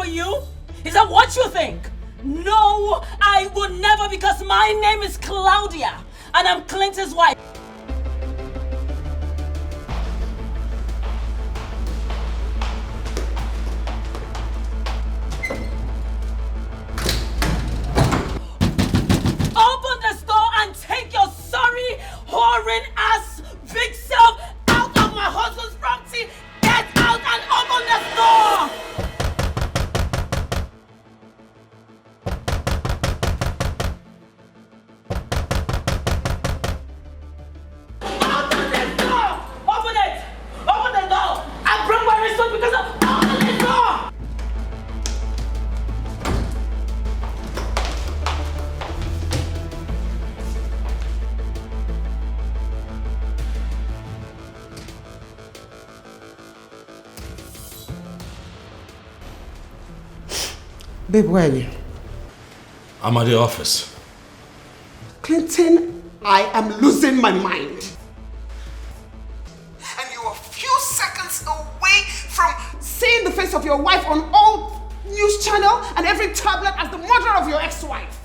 for you? Is that what you think? No, I would never, because my name is Claudia and I'm Clinton's wife. Open this door and take your sorry, whoring ass, big self out of my husband's property. Get out and open this door! Babe, where are you? I'm at the office. Clinton, I am losing my mind. And you're a few seconds away from seeing the face of your wife on all news channel and every tablet as the murderer of your ex-wife.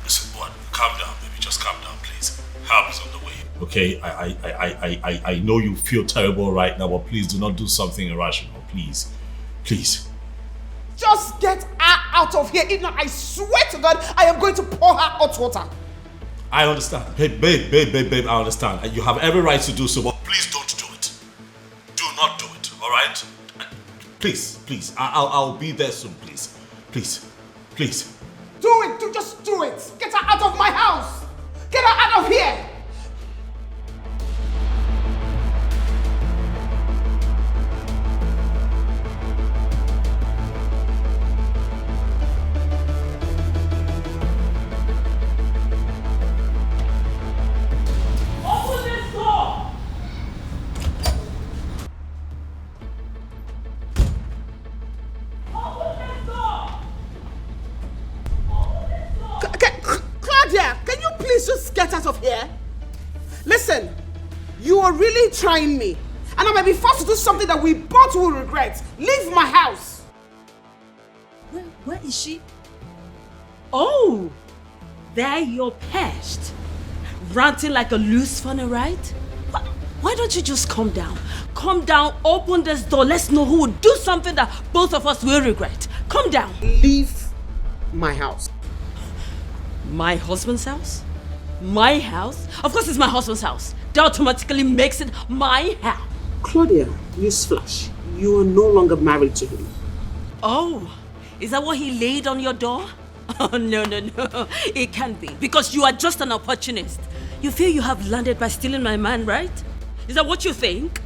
Listen, boy, calm down, baby. Just calm down, please. Help is on the way. Okay, I know you feel terrible right now, but please do not do something irrational. Please. Please. Just get her out of here. If not, I swear to God, I am going to pour her hot water. I understand. Babe, I understand. And you have every right to do so, but please don't do it. Do not do it, all right? Please. I'll be there soon, please. Please. Do it. Just do it. Get her out of my house. Get her out of here. Trying me, and I might be forced to do something that we both will regret. Leave my house. Where is she? Oh, there you're perched, ranting like a loose funnel, right? Why don't you just calm down? Calm down, open this door. Let's know who will do something that both of us will regret. Calm down. Leave my house. My husband's house? My house? Of course it's my husband's house. That automatically makes it my house. Claudia, newsflash. You are no longer married to him. Oh, is that what he laid on your door? Oh, no. It can't be. Because you are just an opportunist. You feel you have landed by stealing my man, right? Is that what you think?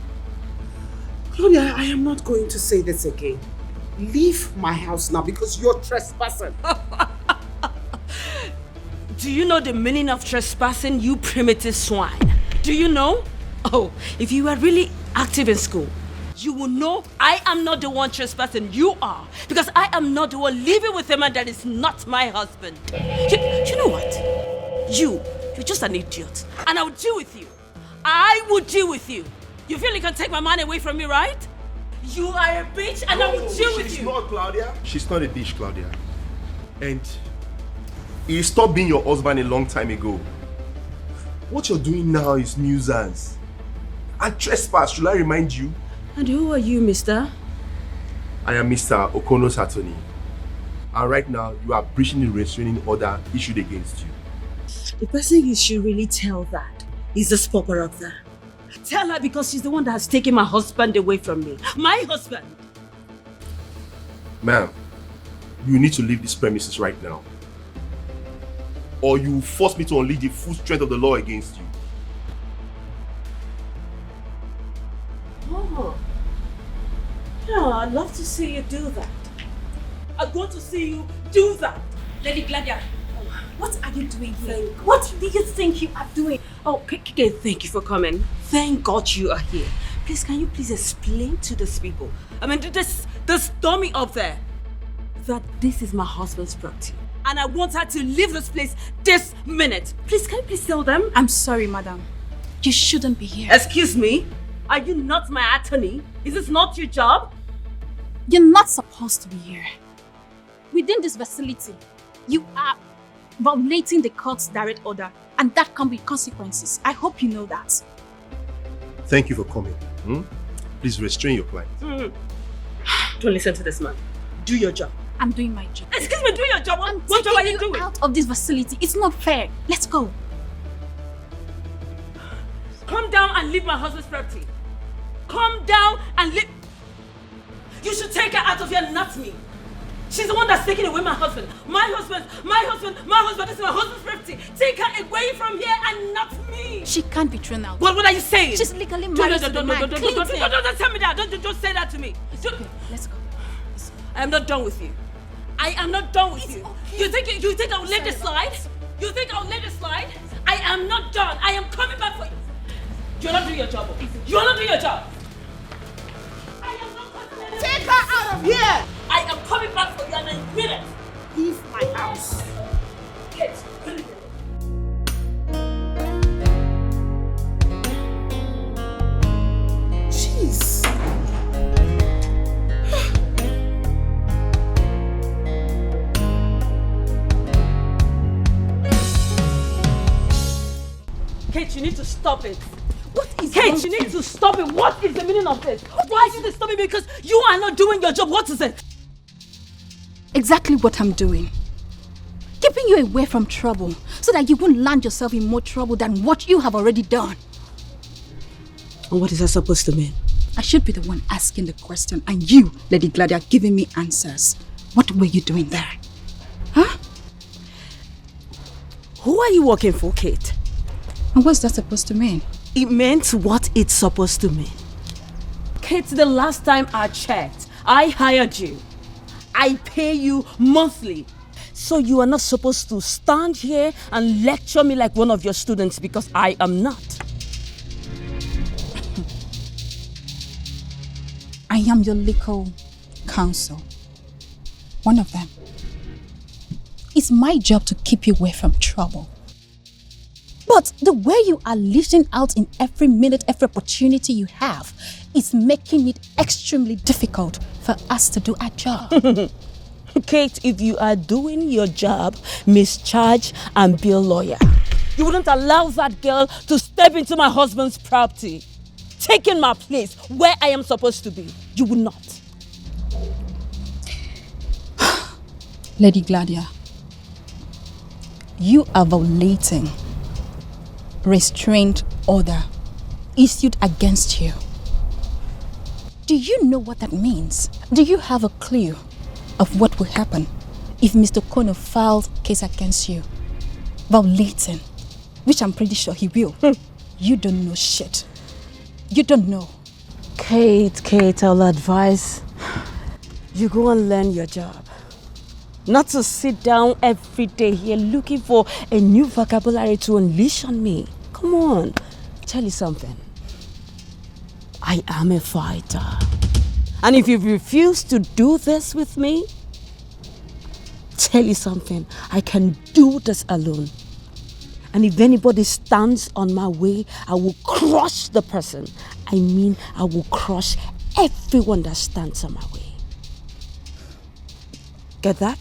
Claudia, I am not going to say this again. Leave my house now because you're trespassing. Do you know the meaning of trespassing, you primitive swine? Do you know? Oh, if you were really active in school, you will know I am not the one trespassing. You are. Because I am not the one living with a man that is not my husband. You know what? You're just an idiot. And I will deal with you. I will deal with you. You feel you can take my man away from me, right? You are a bitch and I will deal with you. She's not Claudia. She's not a bitch, Claudia. And he stopped being your husband a long time ago. What you're doing now is nuisance. And trespass, should I remind you? And who are you, mister? I am Mr. Okono's attorney. And right now, you are breaching the restraining order issued against you. The person you should really tell that is this pauper up there. Tell her because she's the one that has taken my husband away from me. My husband! Ma'am, you need to leave this premises right now. Or you will force me to unleash the full strength of the law against you. Oh. Yeah, I'd love to see you do that. I want to see you do that. Lady Gladia, what are you doing here? What do you think you are doing? Oh, Peggy, thank you for coming. Thank God you are here. Please, can you please explain to these people, this dummy up there, that this is my husband's property. And I want her to leave this place this minute. Please, can you please tell them? I'm sorry, madam. You shouldn't be here. Excuse me? Are you not my attorney? Is this not your job? You're not supposed to be here. Within this facility, you are violating the court's direct order, and that comes with consequences. I hope you know that. Thank you for coming. Please restrain your client. Don't listen to this man. Do your job. I'm doing my job. Excuse me, do your job. What job are you doing? Out of this facility. It's not fair. Let's go. Come down and leave my husband's property. Come down and leave. You should take her out of here, not me. She's the one that's taking away my husband. My husband. This is my husband's property. Take her away from here and not me. She can't be thrown out. What are you saying? She's legally married to the man. Don't tell me that. Don't say that to me. Okay, let's go. I am not done with you. I am not done with you. Okay. You think I'll let this slide? You think I'll let this slide? I am not done. I am coming back for you. You're not doing your job. You're not doing your job. I am not coming. Take her out of here! I am coming back for you in a minute. Leave my house. Kids, Jeez. Kate, you need to stop it. What is Kate, you need to stop it. What is the meaning of this? Why are you stopping me? Because you are not doing your job. What is it? Exactly what I'm doing. Keeping you away from trouble so that you won't land yourself in more trouble than what you have already done. And what is that supposed to mean? I should be the one asking the question and you, Lady Gladia, giving me answers. What were you doing there? Huh? Who are you working for, Kate? And what's that supposed to mean? It meant what it's supposed to mean. Kate, the last time I checked, I hired you. I pay you monthly. So you are not supposed to stand here and lecture me like one of your students because I am not. I am your legal counsel. One of them. It's my job to keep you away from trouble. But the way you are lashing out in every minute, every opportunity you have is making it extremely difficult for us to do our job. Kate, if you are doing your job, mischarge and be a lawyer. You wouldn't allow that girl to step into my husband's property, taking my place where I am supposed to be. You would not. Lady Gladia, you are violating restraint order issued against you. Do you know what that means? Do you have a clue of what will happen if Mr. Kono filed case against you? Violating, which I'm pretty sure he will. You don't know shit. You don't know. Kate, I'll advise you go and learn your job. Not to sit down every day here looking for a new vocabulary to unleash on me. Come on, tell you something. I am a fighter. And if you refuse to do this with me, tell you something, I can do this alone. And if anybody stands on my way, I will crush the person. I mean, I will crush everyone that stands on my way. Get that?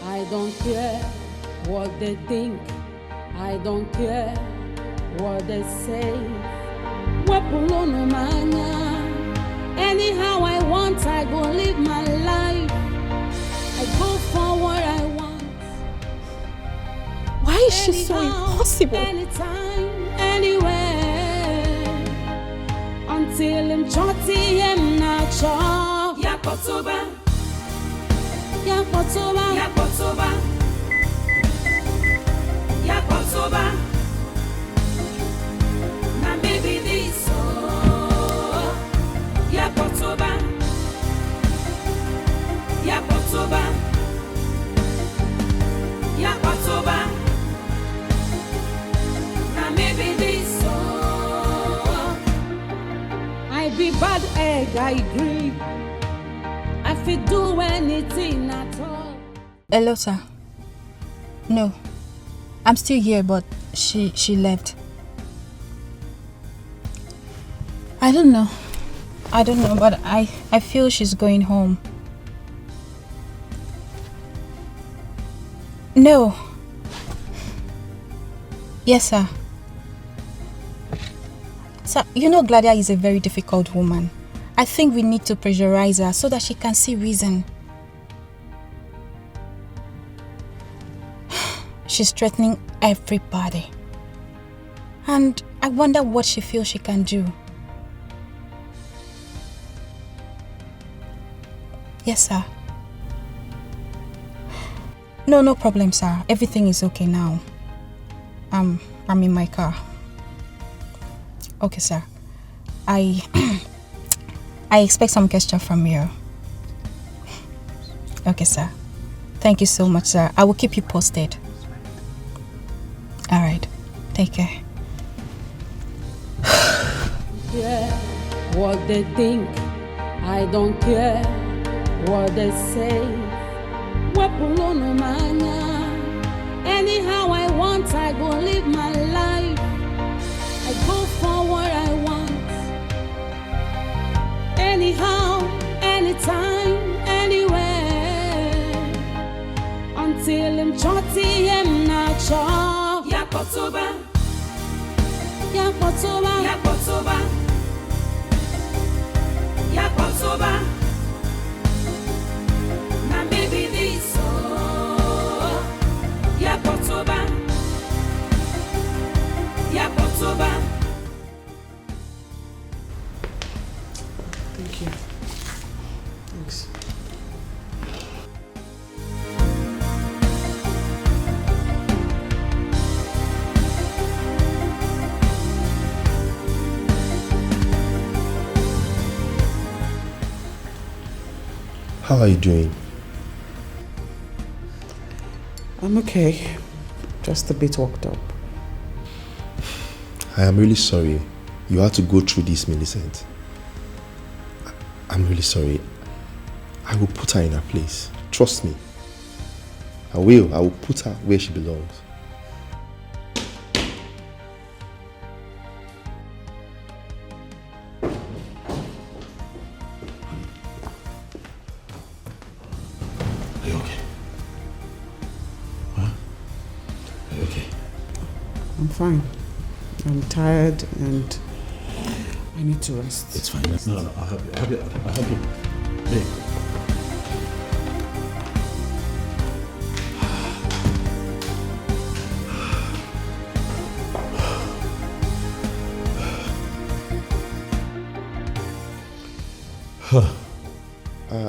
I don't care what they think. I don't care what they say. Anyhow I want, I go live my life. I go for what I want. Why is she so impossible? Anytime, anywhere. Until I'm chotty and not chop. Yakotoba. Yakotoba. Yakotoba. Yakotoba. Now maybe this Yakotoba. Yakotoba. Yakotoba. Now maybe this I be bad egg, I agree. I fit do anything at all. Hello, sir. No, I'm still here, but she left. I don't know, but I feel she's going home. No. Yes, sir. Sir, you know Gladia is a very difficult woman. I think we need to pressurize her so that she can see reason. She's threatening everybody. And I wonder what she feels she can do. Yes, sir. No problem, sir. Everything is okay now. I'm in my car. Okay, sir. I expect some gesture from you. Okay, sir. Thank you so much, sir. I will keep you posted. All right. Take care. Yeah, what they think, I don't care what they say. Anyhow I want, I go live my life. I go for what I want. Anyhow, anytime, anywhere. Until I'm chotty, I'm not sure. Yakotoba, Yakotoba, Yakotoba, Yakotoba. Now baby this Yakotoba, Yakotoba. Thank you. Thanks. How are you doing? I'm okay. Just a bit worked up. I am really sorry you had to go through this, Millicent. I'm really sorry. I will put her in her place. Trust me. I will. I will put her where she belongs. Are you okay? Huh? Are you okay? I'm fine. I'm tired and I need to rest. It's fine. No, I'll help you. I'll help you. Babe.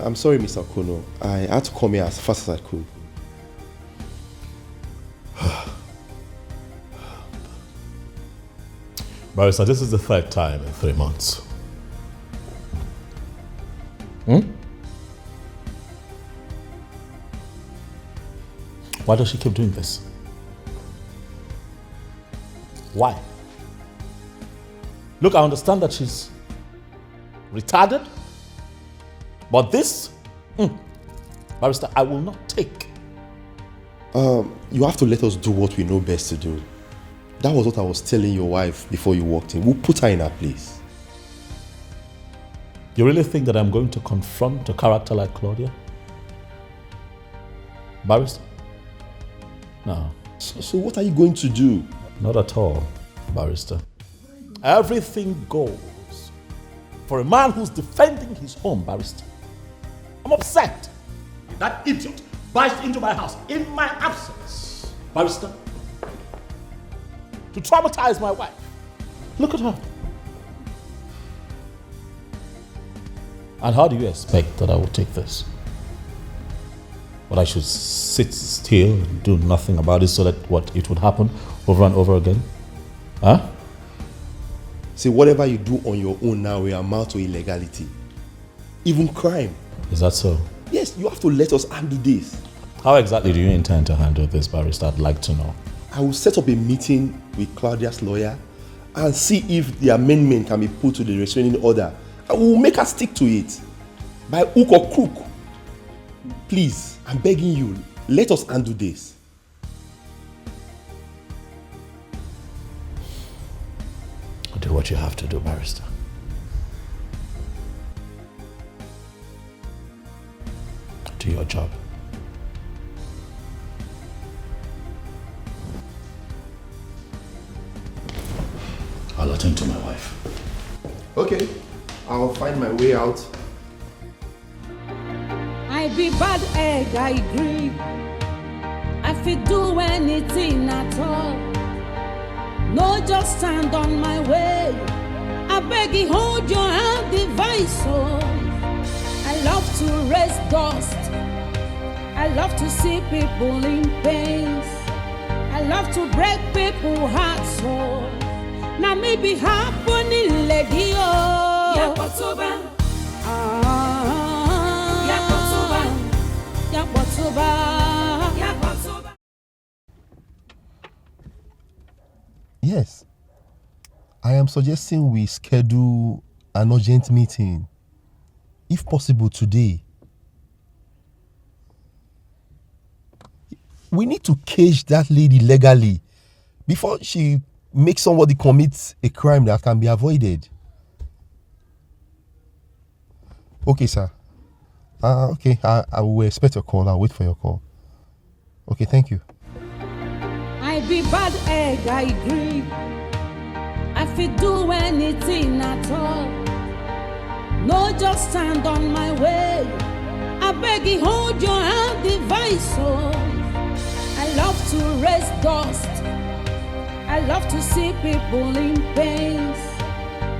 I'm sorry, Mr. Kono. I had to come here as fast as I could. Barrister, this is the third time in 3 months. Why does she keep doing this? Why? Look, I understand that she's retarded, but this, Barrister, I will not take. You have to let us do what we know best to do. That was what I was telling your wife before you walked in. We'll put her in her place. You really think that I'm going to confront a character like Claudia? Barrister? No. So what are you going to do? Not at all, Barrister. Everything goes for a man who's defending his home, Barrister. I'm upset. That idiot barged into my house in my absence, Barrister, to traumatize my wife. Look at her. And how do you expect that I will take this? But I should sit still and do nothing about it so that what it would happen over and over again? Huh? See, whatever you do on your own now will amount to illegality. Even crime. Is that so? Yes, you have to let us handle this. How exactly do you intend to handle this, Barrister? I'd like to know. I will set up a meeting with Claudia's lawyer and see if the amendment can be put to the restraining order. I will make her stick to it. By hook or crook. Please, I'm begging you, let us handle this. what you have to do, barrister. Do your job. I'll attend to my wife. Okay, I'll find my way out. I be bad egg, I agree. I fit do anything at all. No, just stand on my way. I beg you, hold your hand, device. Oh, I love to raise dust. I love to see people in pain. I love to break people's hearts. Oh, now maybe happening lady. Oh, Yakotoba. Yakotoba. Yakotoba. Yes. I am suggesting we schedule an urgent meeting, if possible today. We need to cage that lady legally before she makes somebody commit a crime that can be avoided. Okay, sir. Okay, I will expect your call. I'll wait for your call. Okay, thank you. I be bad egg, I agree. I fit do anything at all. No, just stand on my way. I beg you, hold your hand, device. Oh, I love to raise dust. I love to see people in pain.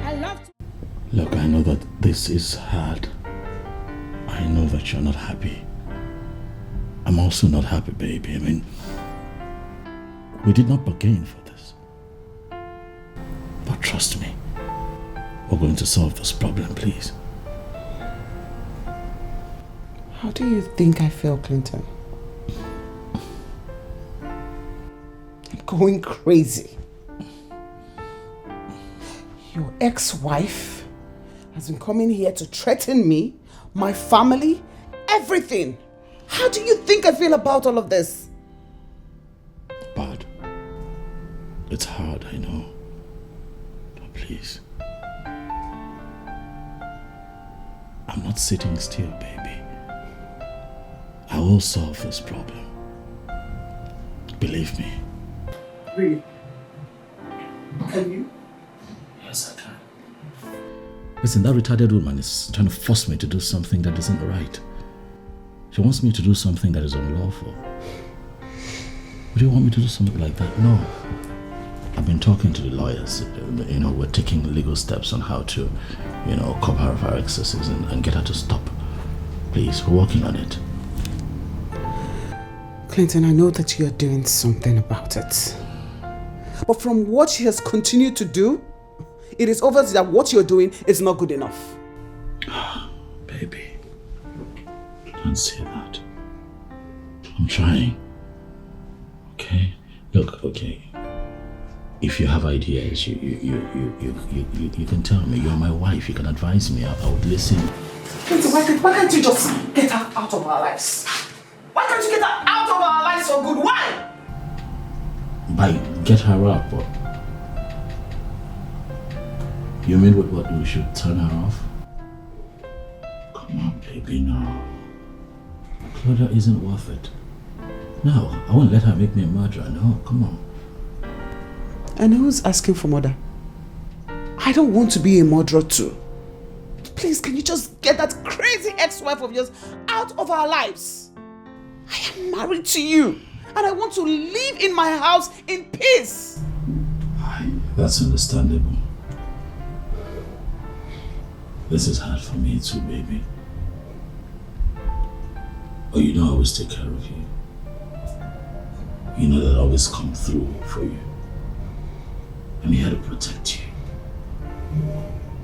I love to... Look, I know that this is hard. I know that you're not happy. I'm also not happy, baby. I mean, we did not bargain for this. But trust me, we're going to solve this problem, please. How do you think I feel, Clinton? I'm going crazy. Your ex-wife has been coming here to threaten me, my family, everything. How do you think I feel about all of this? Bad. It's hard, I know. But please. I'm not sitting still, baby. I will solve this problem. Believe me. Really? Can you? Yes, I can. Listen, that retarded woman is trying to force me to do something that isn't right. She wants me to do something that is unlawful. Would you want me to do something like that? No. I've been talking to the lawyers. We're taking legal steps on how to, cover her of our excesses and get her to stop. Please, we're working on it. Clinton, I know that you're doing something about it. But from what she has continued to do, it is obvious that what you're doing is not good enough. Baby, don't say that. I'm trying. Okay? Look, okay. If you have ideas, you can tell me. You're my wife. You can advise me. I would listen. Clinton, why can't you just get her out of our lives? Why can't you get her out of our lives for good? Why? By get her up, what? You mean what we should turn her off? Come on, baby, no. Claudia isn't worth it. No, I won't let her make me a murderer. No, come on. And who's asking for murder? I don't want to be a murderer too. Please, can you just get that crazy ex-wife of yours out of our lives? I am married to you, and I want to live in my house in peace. That's understandable. This is hard for me too, baby. Oh, I always take care of you. You know that I always come through for you. I'm here to protect you.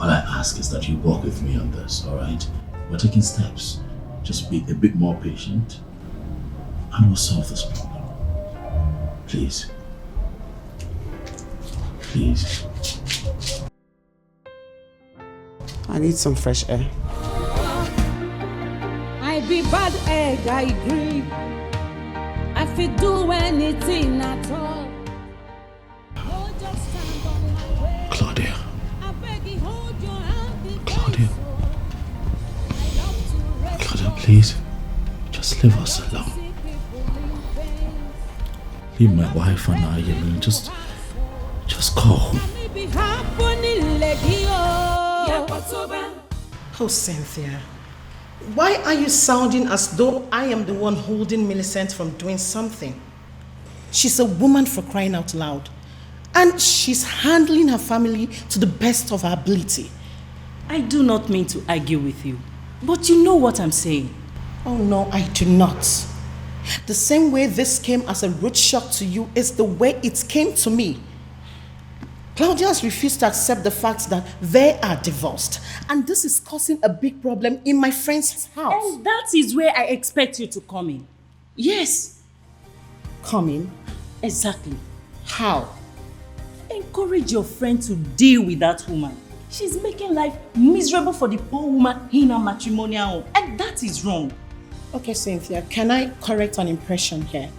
All I ask is that you walk with me on this, alright? We're taking steps. Just be a bit more patient and we'll solve this problem. Please. Please. I need some fresh air. I be bad egg, I agree. I fit do anything at all. Claudia, Please, just leave us alone. Leave my wife and I alone. Just go home. Oh, Cynthia. Why are you sounding as though I am the one holding Millicent from doing something? She's a woman, for crying out loud. And she's handling her family to the best of her ability. I do not mean to argue with you, but you know what I'm saying. Oh no, I do not. The same way this came as a rude shock to you is the way it came to me. Claudia has refused to accept the fact that they are divorced. And this is causing a big problem in my friend's house. And that is where I expect you to come in. Yes. Come in? Exactly. How? Encourage your friend to deal with that woman. She's making life miserable for the poor woman in her matrimonial home. And that is wrong. Okay, Cynthia, can I correct an impression here?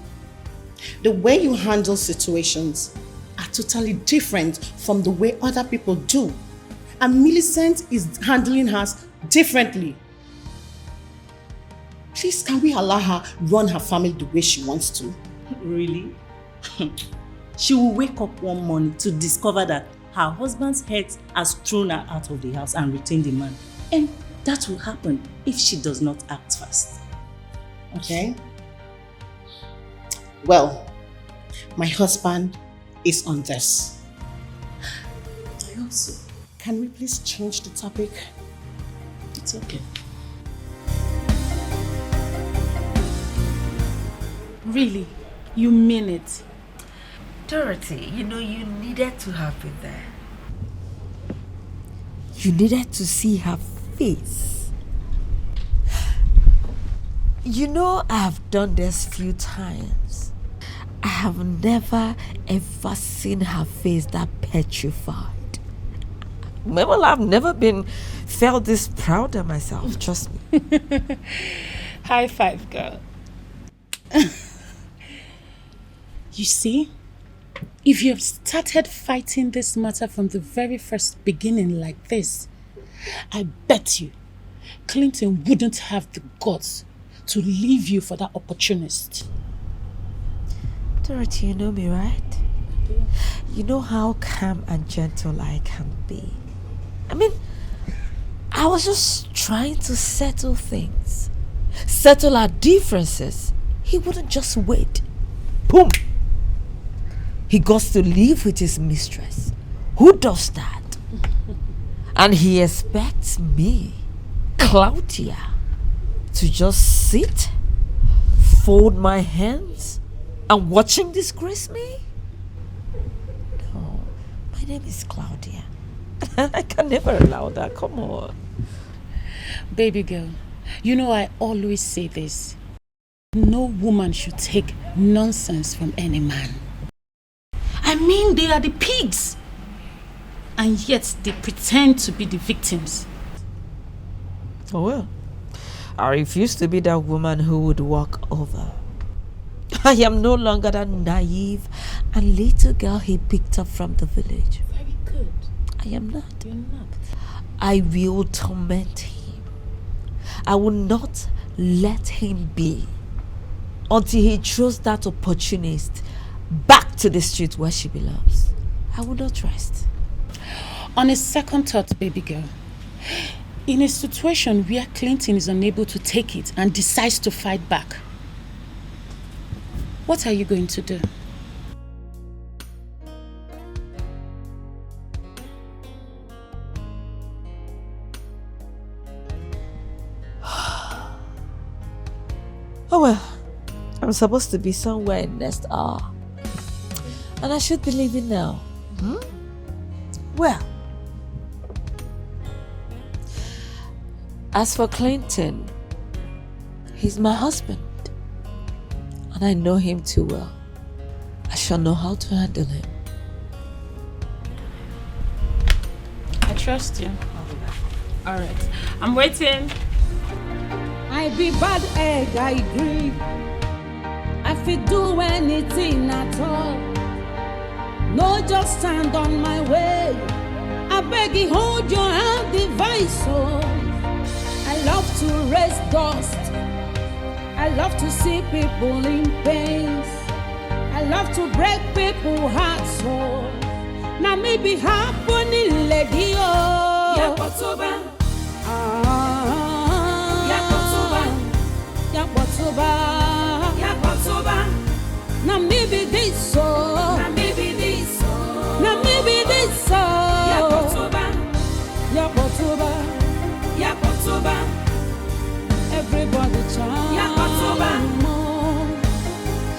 The way you handle situations are totally different from the way other people do. And Millicent is handling hers differently. Please, can we allow her run her family the way she wants to? Really? She will wake up one morning to discover that her husband's head has thrown her out of the house and retained the man. And that will happen if she does not act fast. Okay? Well, my husband is on this. I hope so. Can we please change the topic? It's okay. Really? You mean it? Dorothy, you needed to have been there. You needed to see her face. I've done this few times. I have never ever seen her face that petrified. Well, I've never felt this proud of myself, trust me. High five, girl. You see? If you have started fighting this matter from the very first beginning like this, I bet you Clinton wouldn't have the guts to leave you for that opportunist. Dorothy, you know me, right? You know how calm and gentle I can be. I was just trying to settle things. Settle our differences. He wouldn't just wait. Boom! He goes to live with his mistress. Who does that? And he expects me, Claudia, to just sit, fold my hands, and watch him disgrace me? No, my name is Claudia. I can never allow that. Come on. Baby girl, I always say this. No woman should take nonsense from any man. They are the pigs. And yet they pretend to be the victims. Oh well. I refuse to be that woman who would walk over. I am no longer that naive and little girl he picked up from the village. Very good. I am not. You're not. I will torment him. I will not let him be until he throws that opportunist back to the street where she belongs. I will not rest. On a second thought, baby girl, in a situation where Clinton is unable to take it and decides to fight back, what are you going to do? Oh well, I'm supposed to be somewhere in next hour. And I should be leaving now. Well, as for Clinton, he's my husband. And I know him too well. I shall know how to handle him. I trust you. Alright, I'm waiting. I be bad egg, I agree. I fit do anything at all. No, just stand on my way. I beg you, hold your hand device. So I I love to raise dust. I love to see people in pain. I love to break people's hearts. So now maybe happening, lady. Yakotoba. Yakotoba. Yakotoba. Yakotoba. Now maybe this so. Now maybe this so. Now maybe this so. Yakotoba. Yakotoba. Yakotoba. Everybody chant. Yakotoba.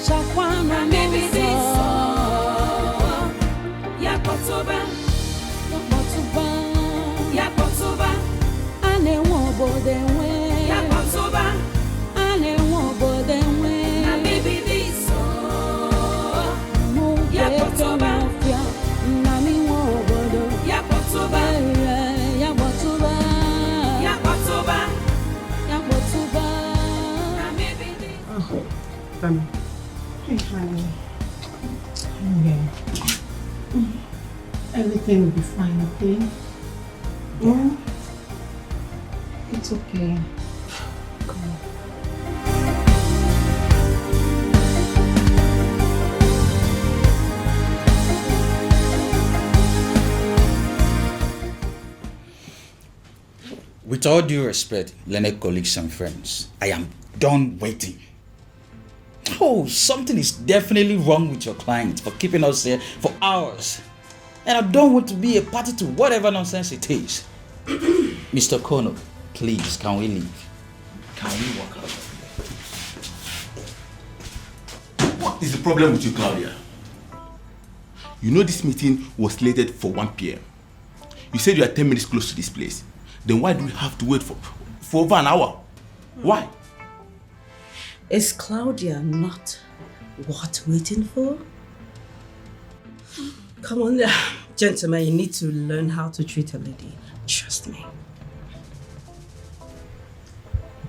Shakwana maybe this so. Yakotoba. Yakotoba. Yakotoba. Ane wobo denwe. Yakotoba. Ane wobo denwe. Na maybe this so. Yakotoba. Nami wobo do. Yakotoba. Yakotoba. Yakotoba. Yakotoba. Na maybe this. Oh, Dami. Hey, honey. Okay. Everything will be fine, okay? Yeah? It's okay. Come on. With all due respect, Leonard colleagues and friends, I am done waiting. Oh, something is definitely wrong with your client for keeping us here for hours. And I don't want to be a party to whatever nonsense it is. Mr. Kono, please, can we leave? Can we walk out of here? What is the problem with you, Claudia? You know this meeting was slated for 1 p.m. You said you are 10 minutes close to this place. Then why do we have to wait for over an hour? Why? Is Claudia not worth waiting for? Come on, gentlemen, you need to learn how to treat a lady. Trust me.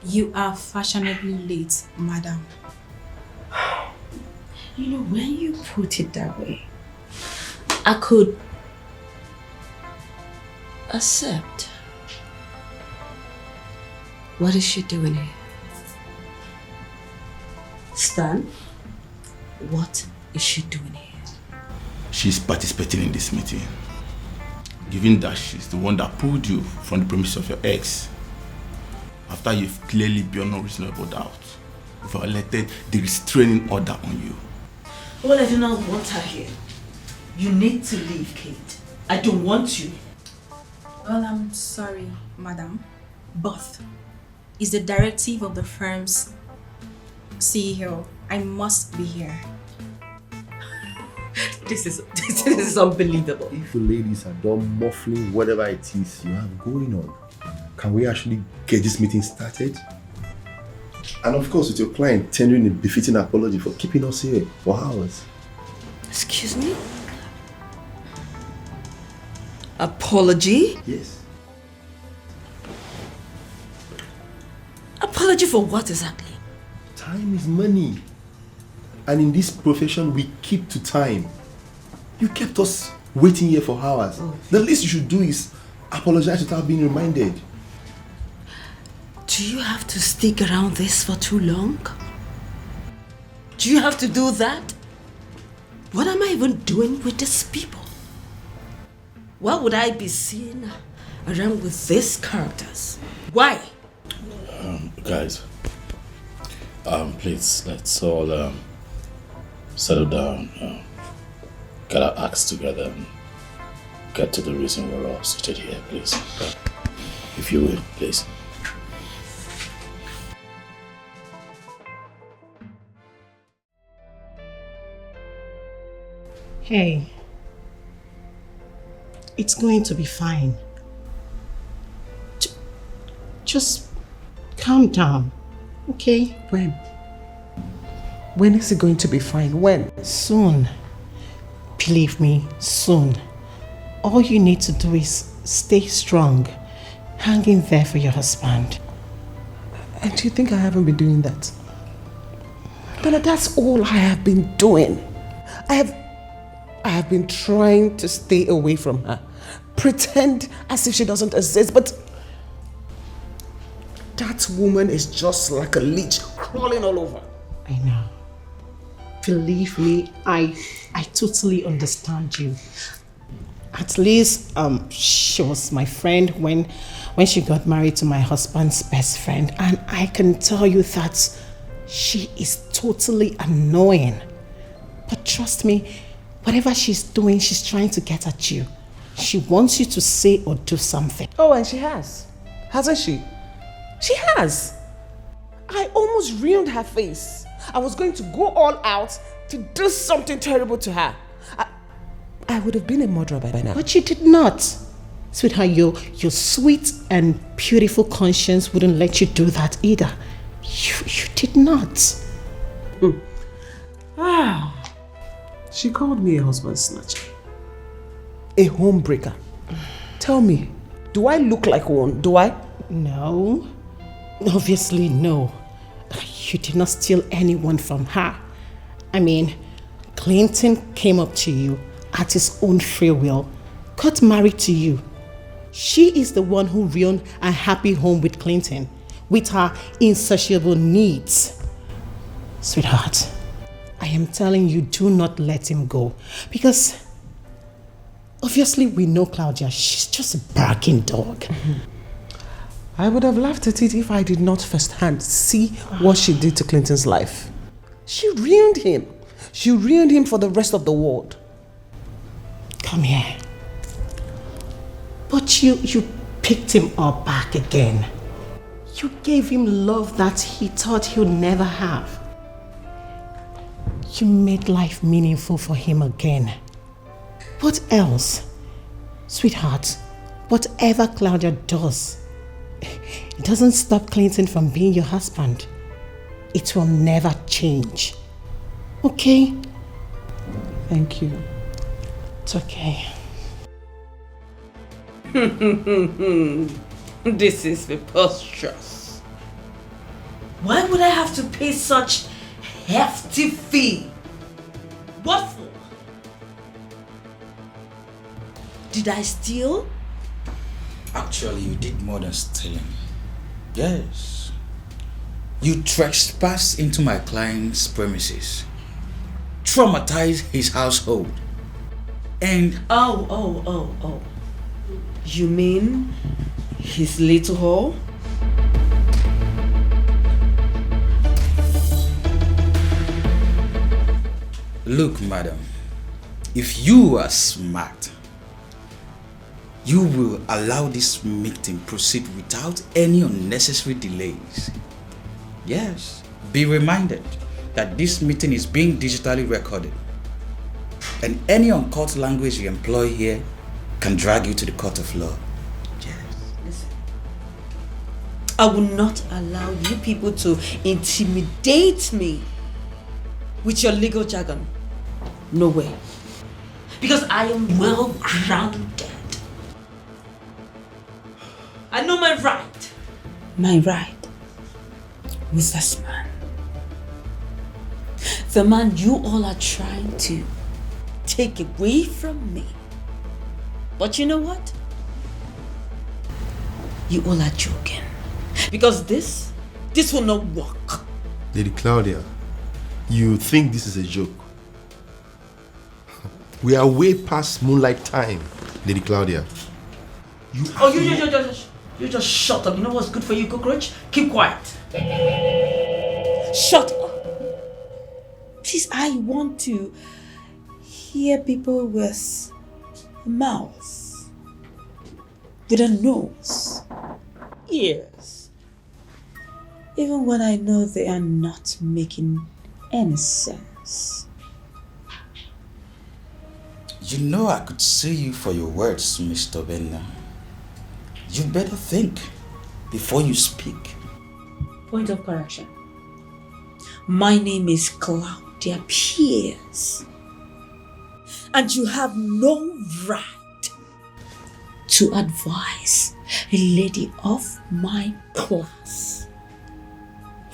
You are fashionably late, madam. You know, when you put it that way, I could accept. What is she doing here? Stan, what is she doing here? She's participating in this meeting. Given that she's the one that pulled you from the premises of your ex, after you've clearly beyond no reasonable doubt violated the restraining order on you. Well, I do not want her here. You need to leave, Kate. I don't want you. Well, I'm sorry, madam, but it's the directive of the firm's CEO. I must be here. This is unbelievable. If the ladies are done muffling whatever it is you have going on, can we actually get this meeting started? And of course, with your client tendering a befitting apology for keeping us here for hours. Excuse me? Apology? Yes. Apology for what exactly? Time is money. And in this profession, we keep to time. You kept us waiting here for hours. The least you should do is apologize without being reminded. Do you have to stick around this for too long? Do you have to do that? What am I even doing with these people? Why would I be seen around with these characters? Why? Guys, please, let's all settle down, get our acts together and get to the reason we're all seated here, please. If you will, please. Hey, it's going to be fine. Just calm down, okay? When? When is it going to be fine? When? Soon. Believe me, soon. All you need to do is stay strong. Hang in there for your husband. And do you think I haven't been doing that? But that's all I have been doing. I have been trying to stay away from her. Pretend as if she doesn't exist, but That woman is just like a leech crawling all over. I know. Believe me, I totally understand you. At least she was my friend when she got married to my husband's best friend, and I can tell you that she is totally annoying. But trust me, whatever she's doing, she's trying to get at you. She wants you to say or do something. Oh, and she has. Hasn't she? She has. I almost ruined her face. I was going to go all out to do something terrible to her. I would have been a murderer by now. But you did not. Sweetheart, your sweet and beautiful conscience wouldn't let you do that either. You did not. She called me a husband snatcher. A homebreaker. Tell me, do I look like one? Do I? No. Obviously, no. You did not steal anyone from her. I mean, Clinton came up to you at his own free will, got married to you. She is the one who ruined a happy home with Clinton, with her insatiable needs. Sweetheart, I am telling you, do not let him go. Because obviously we know Claudia, she's just a barking dog. I would have laughed at it if I did not firsthand see what she did to Clinton's life. She ruined him. She ruined him for the rest of the world. Come here. But you picked him up back again. You gave him love that he thought he'll never have. You made life meaningful for him again. What else? Sweetheart, whatever Claudia does, it doesn't stop Clinton from being your husband. It will never change. Okay? Thank you. It's okay. This is preposterous. Why would I have to pay such hefty fee? What for? Did I steal? Actually, you did more than stealing. Yes. You trespassed into my client's premises, traumatized his household, and... Oh. You mean his little hole? Look, madam, if you are smart, you will allow this meeting proceed without any unnecessary delays. Yes, be reminded that this meeting is being digitally recorded, and any uncut language you employ here can drag you to the court of law. Yes. Listen, I will not allow you people to intimidate me with your legal jargon. No way. Because I am well grounded. I know my right. My right was this man. The man you all are trying to take away from me. But you know what? You all are joking. Because this will not work. Lady Claudia, you think this is a joke? We are way past moonlight time, Lady Claudia. You just shut up. You know what's good for you, cockroach? Keep quiet. Shut up. Please, I want to hear people with a mouth, with a nose, ears, even when I know they are not making any sense. You know I could sue you for your words, Mr. Benna. You better think before you speak. Point of correction. My name is Claudia Pierce. And you have no right to advise a lady of my class.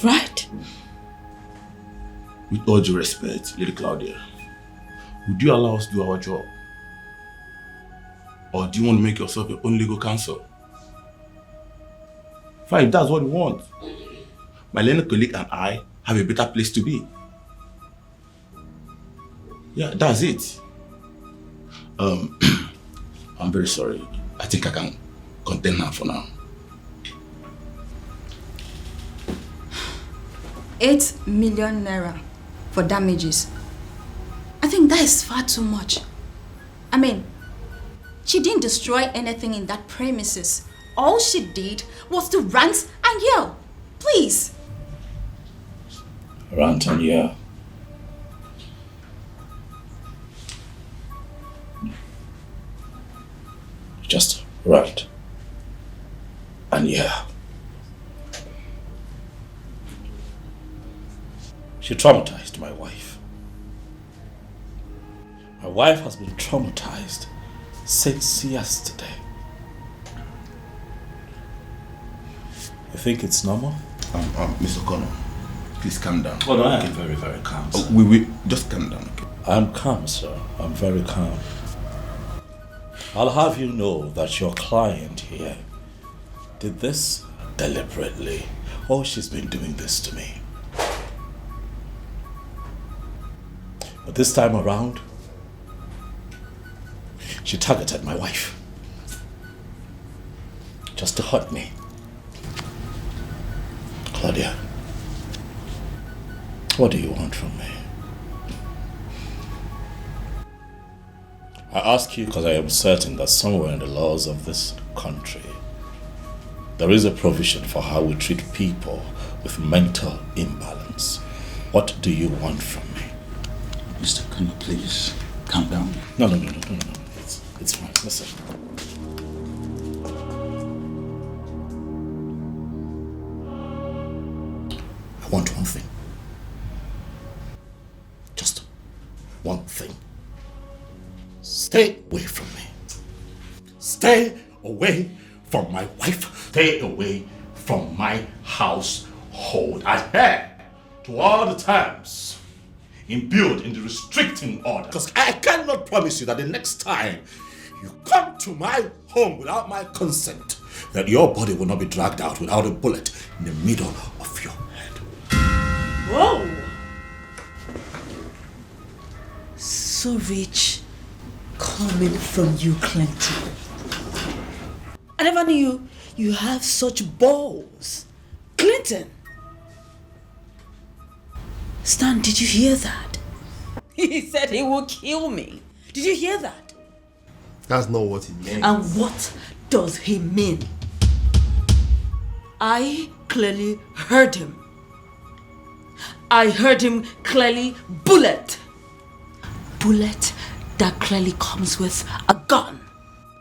Right? With all due respect, Lady Claudia, would you allow us to do our job? Or do you want to make yourself your own legal counsel? Fine, if that's what you want. My Leonard colleague and I have a better place to be. Yeah, that's it. I'm very sorry. I think I can contain her for now. 8 million naira for damages. I think that is far too much. I mean, she didn't destroy anything in that premises. All she did was to rant and yell. Please. Rant and yell. Just rant and yell. She traumatized my wife. My wife has been traumatized since yesterday. You think it's normal? Mr. Connor, please calm down. Oh no, I am very, very calm. We just calm down, okay? I'm calm, sir. I'm very calm. I'll have you know that your client here did this deliberately. Oh, she's been doing this to me. But this time around, she targeted my wife just to hurt me. Claudia, what do you want from me? I ask you because I am certain that somewhere in the laws of this country, there is a provision for how we treat people with mental imbalance. What do you want from me? Mr. Connor, please calm down. No. It's fine. Listen. I want one thing. Just one thing. Stay away from me. Stay away from my wife. Stay away from my household. Adhere to all the terms imbued in the restricting order. Because I cannot promise you that the next time you come to my home without my consent, that your body will not be dragged out without a bullet in the middle of your head. Whoa! So rich coming from you, Clinton. I never knew you have such balls. Clinton! Stan, did you hear that? He said he will kill me. Did you hear that? That's not what he meant. And what does he mean? I clearly heard him. I heard him clearly. Bullet. Bullet that clearly comes with a gun.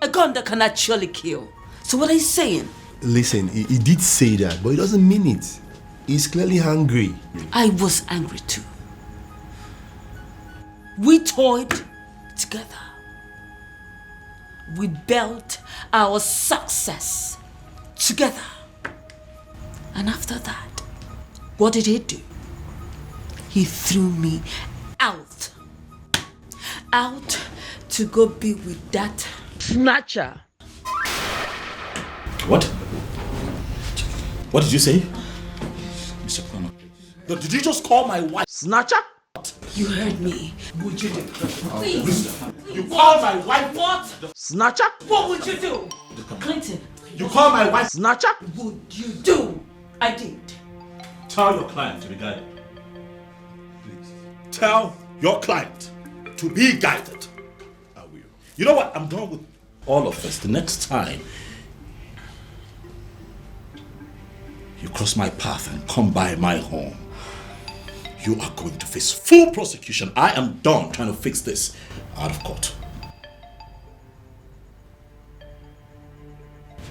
A gun that can actually kill. So what are you saying? Listen, he did say that, but he doesn't mean it. He's clearly angry. I was angry too. We toyed together. We built our success together. And after that, what did he do? He threw me out. Out to go be with that snatcher. What? What did you say? Mr. Connor, No, did you just call my wife snatcher? You heard me. Would you do? Please. You call my wife What? snatcher? What would you do? Clinton. You call my wife snatcher? Would you do? I did. Tell your client to be guided. Please. Tell your client to be guided. I will. You know what? I'm done with all of this. The next time you cross my path and come by my home, you are going to face full prosecution. I am done trying to fix this out of court.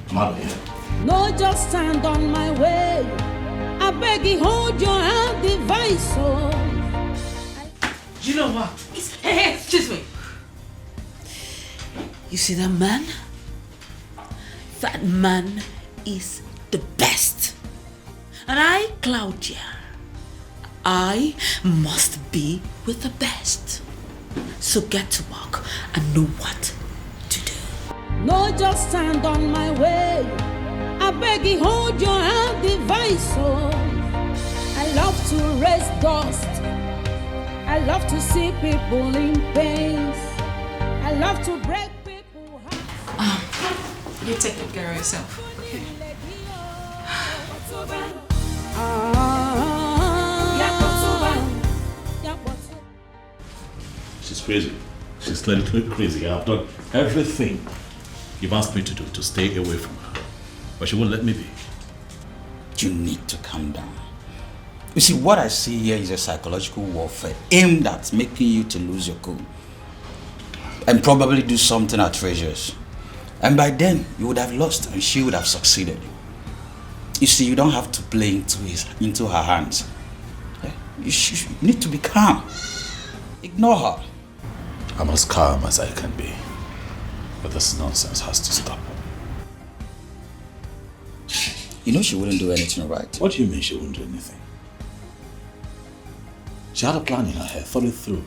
I'm out of here. No, just stand on my way. I beg you, hold your hand device. You know what? Hey, excuse me. You see that man? That man is the best. And I, Claudia, I must be with the best. So get to work and know what to do. No, just stand on my way. I beg you, hold your hand, divine soul. I love to raise dust. I love to see people in pains. I love to break people's hearts. You take good care of yourself, okay? She's crazy. She's clearly crazy. I've done everything you've asked me to do to stay away from her. But she won't let me be. You need to calm down. You see, what I see here is a psychological warfare aimed at making you to lose your cool. And probably do something outrageous. And by then, you would have lost and she would have succeeded. You see, you don't have to play into her hands. You need to be calm. Ignore her. I'm as calm as I can be. But this nonsense has to stop. You know she wouldn't do anything right. What do you mean she wouldn't do anything? She had a plan in her head, thought it through.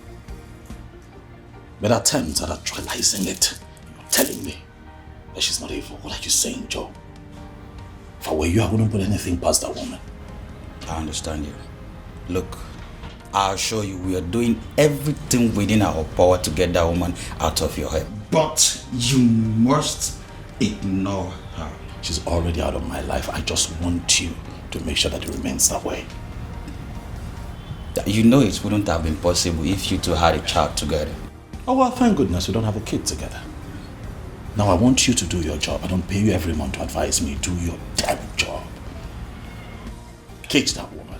But attempts at actualizing it. You're telling me that she's not evil. What are you saying, Joe? If I were you, I wouldn't put anything past that woman. I understand you. Look, I'll assure you we are doing everything within our power to get that woman out of your head. But you must ignore her. She's already out of my life. I just want you to make sure that it remains that way. You know it wouldn't have been possible if you two had a child together. Oh well, thank goodness we don't have a kid together. Now I want you to do your job. I don't pay you every month to advise me. Do your damn job. Cage that woman.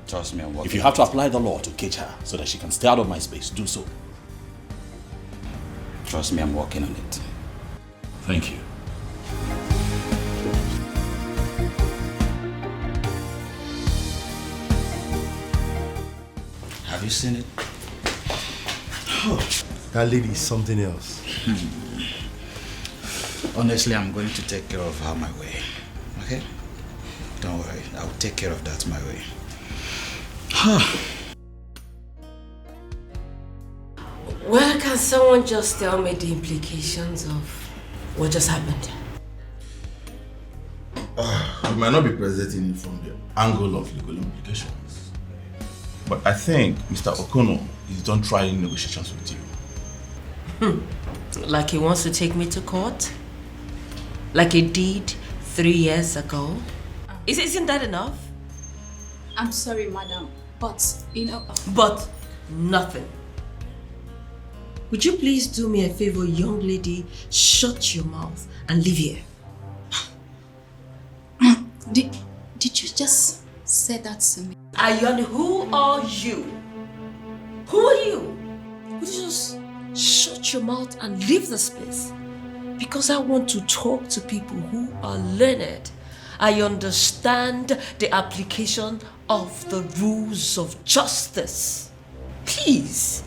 Trust me, I'm working. If you have to apply the law to cage her so that she can stay out of my space, do so. Trust me, I'm working on it. Thank you. Have you seen it? Oh, that lady is something else. Honestly, I'm going to take care of her my way. Okay? Don't worry. I'll take care of that my way. Well, can someone just tell me the implications of what just happened? We might not be presenting it from the angle of legal implications. But I think Mr. Okono is done trying negotiations with you. Like he wants to take me to court? Like he did 3 years ago? Isn't that enough? I'm sorry, madam, but, you know... But nothing. Would you please do me a favor, young lady? Shut your mouth and leave here. Did you just say that to me? Ayon, who are you? Who are you? Would you just shut your mouth and leave this place? Because I want to talk to people who are learned. I understand the application of the rules of justice. Please.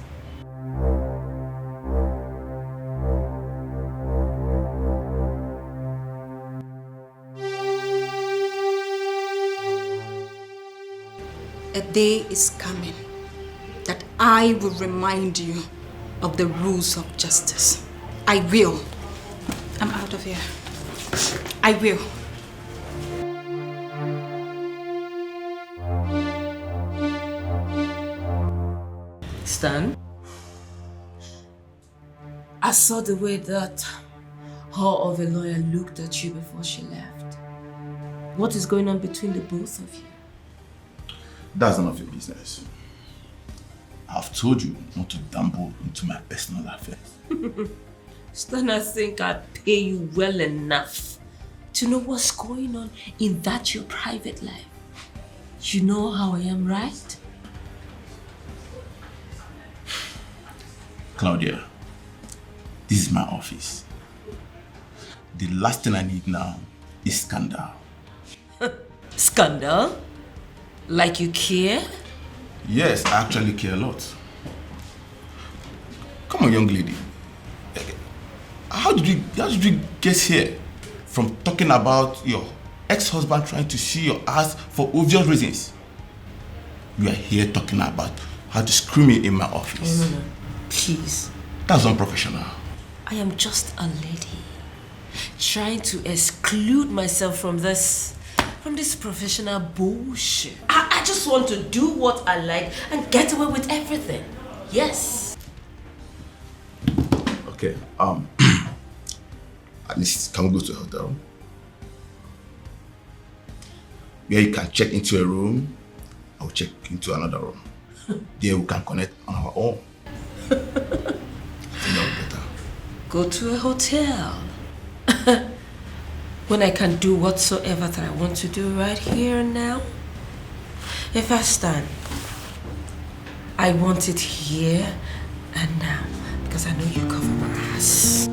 A day is coming that I will remind you of the rules of justice. I will. I'm out of here. I will. Stan, I saw the way that her of a lawyer looked at you before she left. What is going on between the both of you? That's none of your business. I've told you not to dabble into my personal affairs. Stan, I think I'd pay you well enough to know what's going on in that your private life. You know how I am, right? Claudia, this is my office. The last thing I need now is scandal. Scandal? Like you care? Yes, I actually care a lot. Come on, young lady. How did you get here from talking about your ex-husband trying to see your ass for obvious reasons? You are here talking about how to screw me in my office. No. Please. That's unprofessional. I am just a lady. trying to exclude myself from this professional bullshit. I just want to do what I like and get away with everything. Yes. Okay, at least can we go to a hotel? Where you can check into a room, I'll check into another room. There we can connect on our own. I think that would be better. Go to a hotel. When I can do whatsoever that I want to do right here and now. If I stand, I want it here and now. Because I know you cover my ass.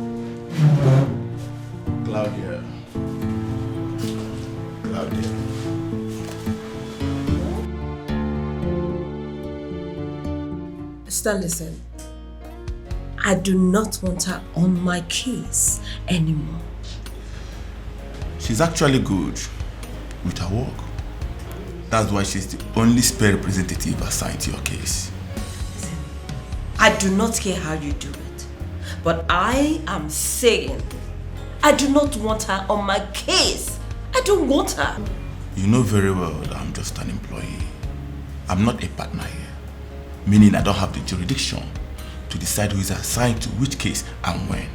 Claudia. Stan, listen. I do not want her on my case anymore. She's actually good with her work. That's why she's the only spare representative assigned to your case. Listen, I do not care how you do it, but I am saying I do not want her on my case. I don't want her. You know very well that I'm just an employee. I'm not a partner here, meaning I don't have the jurisdiction to decide who is assigned to which case and when.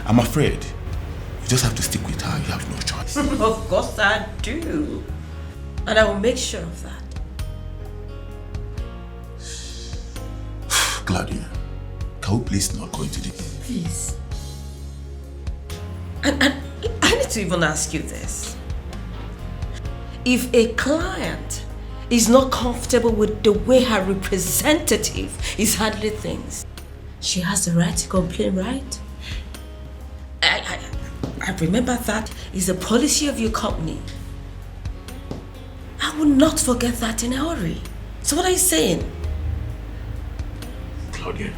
I'm afraid you just have to stick with her. You have no choice. Of course I do. And I will make sure of that. Claudia, can we please not go into this? Please. And I need to even ask you this. If a client is not comfortable with the way her representative is handling things, she has the right to complain, right? I remember that is a policy of your company. I will not forget that in a hurry. So what are you saying? Claudia,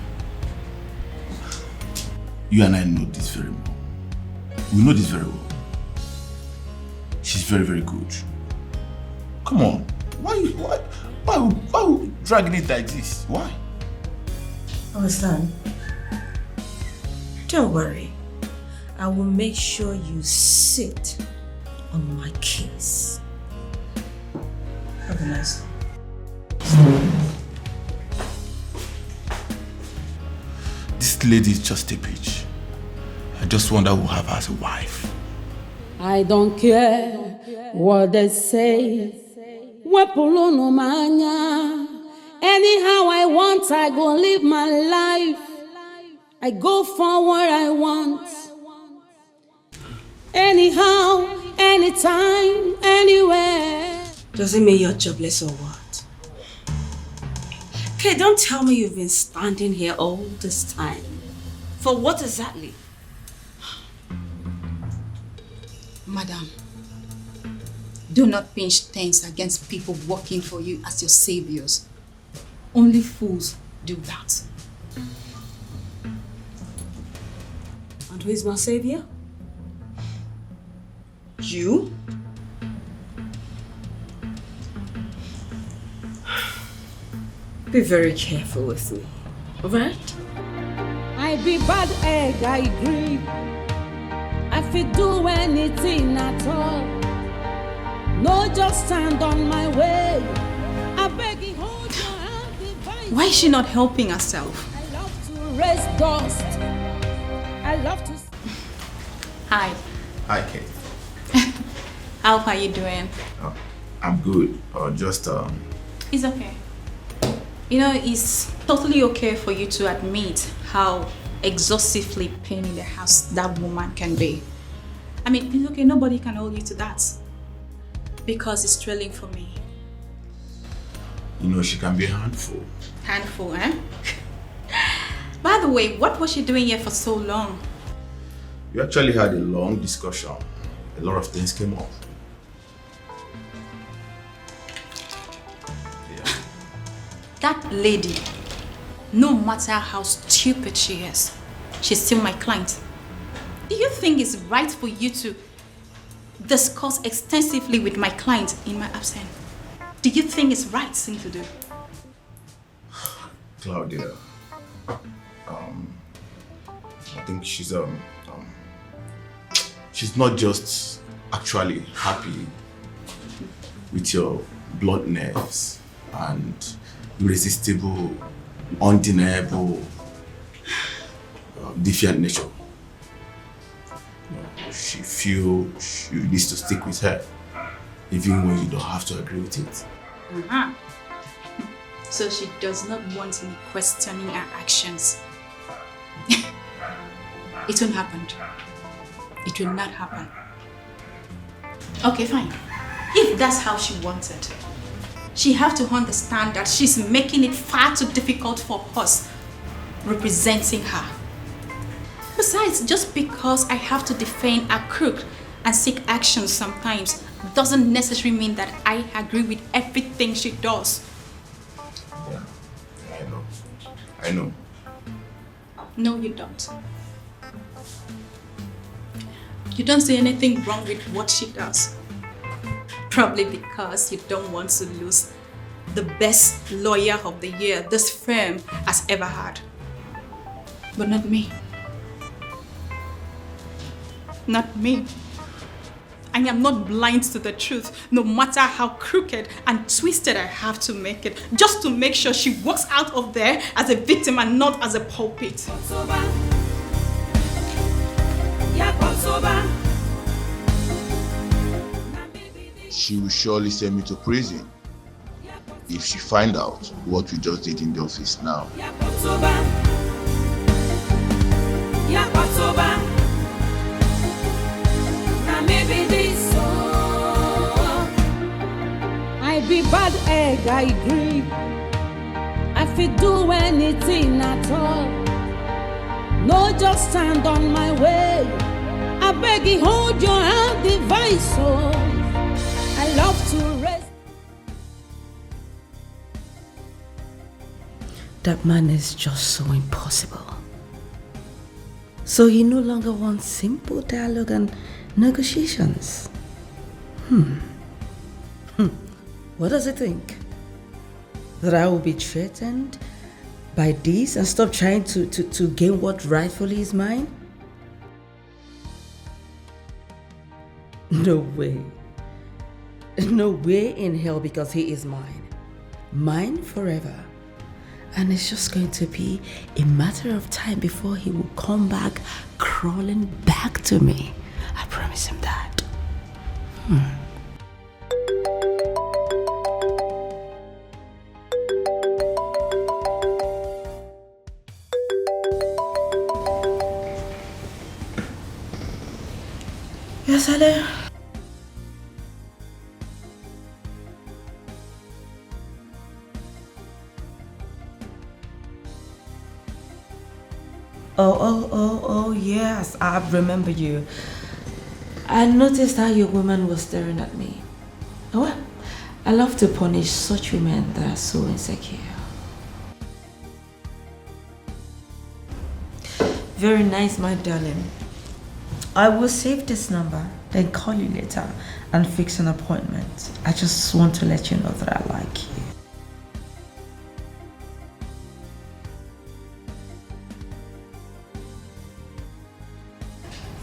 you and I know this very well. We know this very well. She's very, very good. Come on. Why you dragging it like this? Why? Oh, son. Don't worry. I will make sure you sit on my case. Have a nice day. This lady is just a bitch. I just wonder who have her as a wife. I don't care what they say. Anyhow I want, I go live my life. I go for what I want. Anyhow, anytime, anywhere. Does it mean you're jobless or what? Okay, don't tell me you've been standing here all this time. For what exactly? Madam, do not pinch things against people working for you as your saviors. Only fools do that. And who is my savior? You? Be very careful with me, alright? I be bad egg, I agree. I fit do anything at all. No, just stand on my way. I beg you, hold your hand divine. Why is she not helping herself? I love to raise dust. I love to... Hi. Hi, Kate. How are you doing? I'm good. It's okay. You know, it's totally okay for you to admit how exhaustively pain in the house that woman can be. I mean, it's okay, nobody can hold you to that. Because it's thrilling for me. You know, she can be a handful. Handful, eh? By the way, what was she doing here for so long? We actually had a long discussion. A lot of things came up. Yeah. That lady, no matter how stupid she is, she's still my client. Do you think it's right for you to discuss extensively with my client in my absence? Do you think it's right thing to do? Claudia, I think she's she's not just actually happy with your bluntness and irresistible, undeniable, defiant nature. She feels you need to stick with her, even when you don't have to agree with it. So she does not want me questioning her actions. It won't happen. It will not happen. Okay, fine. If that's how she wants it, she have to understand that she's making it far too difficult for us representing her. Besides, just because I have to defend a crook and seek action sometimes doesn't necessarily mean that I agree with everything she does. Yeah, I know. No, you don't. You don't see anything wrong with what she does. Probably because you don't want to lose the best lawyer of the year this firm has ever had. But not me. Not me. I am not blind to the truth, no matter how crooked and twisted I have to make it, just to make sure she walks out of there as a victim and not as a pulpit. She will surely send me to prison if she finds out what we just did in the office now. I be bad egg, I agree. I fit do anything at all. No, just stand on my way. I beg you, hold your hand, device. Oh, I love to rest. That man is just so impossible. So he no longer wants simple dialogue and negotiations. What does he think? That I will be threatened by this and stop trying to gain what rightfully is mine? No way. No way in hell, because he is mine. Mine forever. And it's just going to be a matter of time before he will come back crawling back to me. I promise him that. Yes, hello. Oh, yes, I remember you. I noticed how your woman was staring at me. Oh, well, I love to punish such women that are so insecure. Very nice, my darling. I will save this number, then call you later and fix an appointment. I just want to let you know that I like you.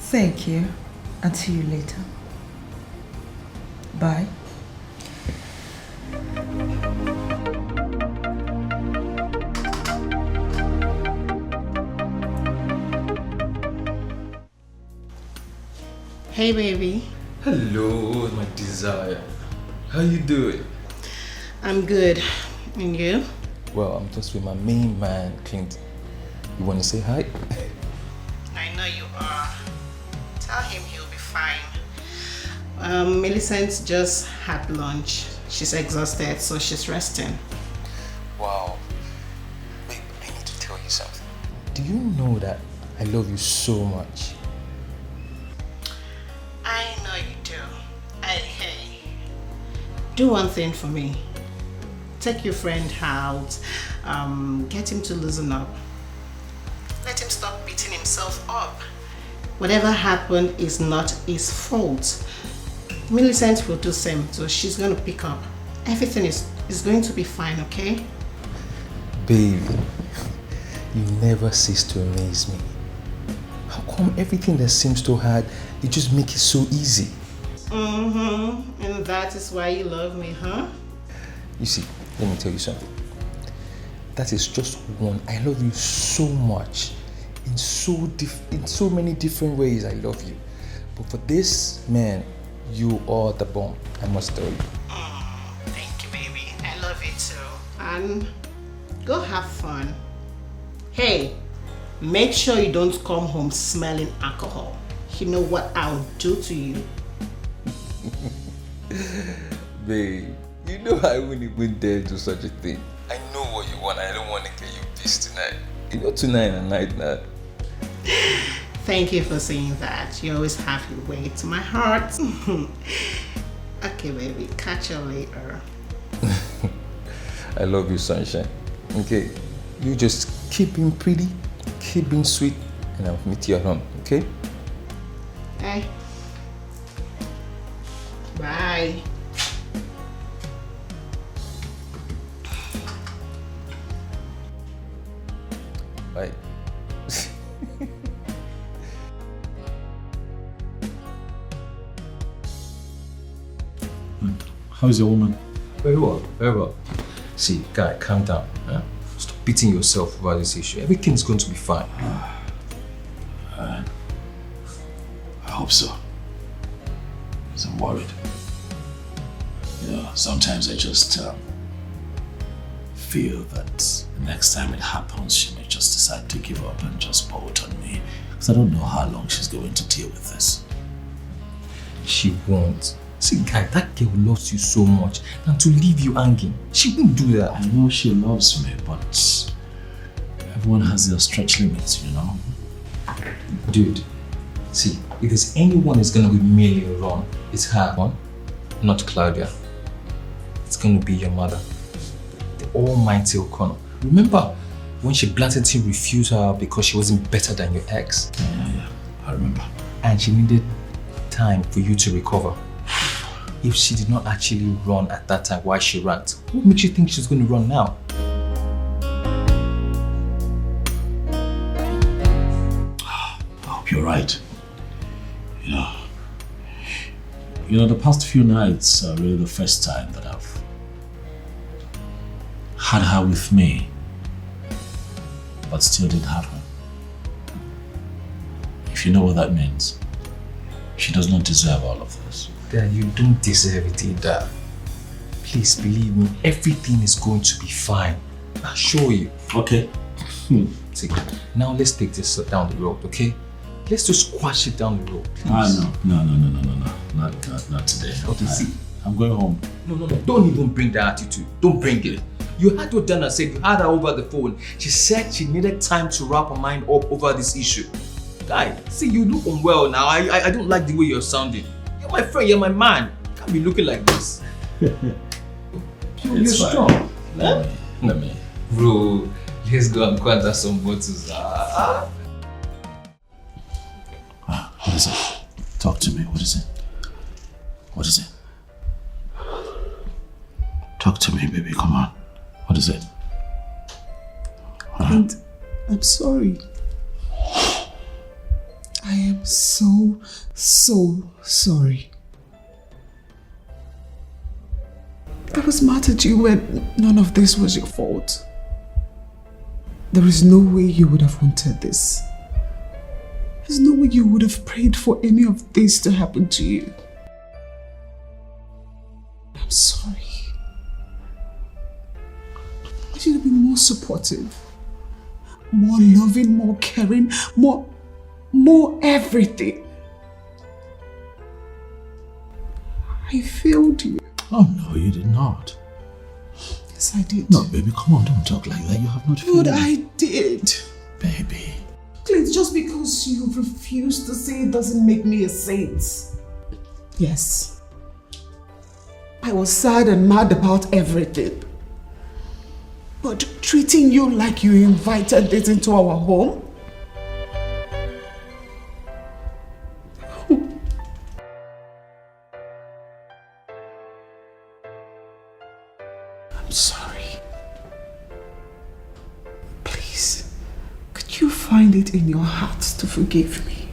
Thank you, and see you later. Bye. Hey, baby. Hello, my desire. How you doing? I'm good. And you? Well, I'm just with my main man, Clint. You want to say hi? I know you are. Tell him he'll be fine. Millicent just had lunch. She's exhausted, so she's resting. Wow. Babe, I need to tell you something. Do you know that I love you so much? I know you do. Hey, do one thing for me. Take your friend out. Get him to loosen up. Let him stop beating himself up. Whatever happened is not his fault. Millicent will do the same, so she's going to pick up. Everything is going to be fine, okay? Baby, you never cease to amaze me. How come everything that seems so hard You just make it so easy. Mm-hmm. And that is why you love me, huh? You see, let me tell you something. That is just one. I love you so much. In so many different ways, I love you. But for this, man, you are the bomb. I must tell you. Thank you, baby. I love you too. And go have fun. Hey, make sure you don't come home smelling alcohol. You know what I'll do to you. Babe, you know I wouldn't even dare do such a thing. I know what you want. I don't want to get you pissed tonight. You know tonight and night now. Thank you for saying that. You always have your way to my heart. Okay, baby. Catch you later. I love you, sunshine. Okay, you just keep being pretty, keep being sweet, and I'll meet you at home, okay? Hey. Bye. Bye. How's your woman? Very well, very well. See, guy, calm down. Huh? Stop beating yourself about this issue. Everything's going to be fine. I hope so. Because I'm worried. You know, sometimes I just feel that the next time it happens, she may just decide to give up and just bolt on me. Because I don't know how long she's going to deal with this. She won't. See, guy, that girl loves you so much, and to leave you hanging, she won't do that. I know she loves me, but everyone has their stretch limits, you know? Dude, see, if there's anyone that's gonna be merely wrong, it's her one, not Claudia. It's gonna be your mother, the almighty O'Connor. Remember when she blatantly refused her because she wasn't better than your ex? Yeah, I remember. And she needed time for you to recover. If she did not actually run at that time, why she ran? What makes you think she's going to run now? I hope you're right. You know, the past few nights are really the first time that I've had her with me, but still didn't have her. If you know what that means, she does not deserve all of this. Dad, you don't deserve it either. Please believe me, everything is going to be fine. I assure you. Okay. See, now let's take this down the road, okay? Let's just squash it down the road, please. No. Not today. Okay, see. I'm going home. No. Don't even bring that attitude. Don't bring it. You had what Dana said. You had her over the phone. She said she needed time to wrap her mind up over this issue. Guy, see, you look unwell now. I don't like the way you're sounding. You're my friend, you're my man. You can't be looking like this. You're strong. Let me. Bro, let's go and quanta some bottles. What is it? Talk to me. What is it? What is it? Talk to me, baby. Come on. What is it? And I'm sorry. I am so sorry. I was mad at you when none of this was your fault. There is no way you would have wanted this. There's no way you would have prayed for any of this to happen to you. I'm sorry. I should have been more supportive, more loving, more caring, more everything. I failed you. Oh no, you did not. Yes, I did. No, baby, come on, don't talk like that. You have not failed. But I did. Baby. Please, just because you refuse to say it doesn't make me a saint. Yes. I was sad and mad about everything. But treating you like you invited this into our home? I'm sorry. Please, could you find it in your heart to forgive me?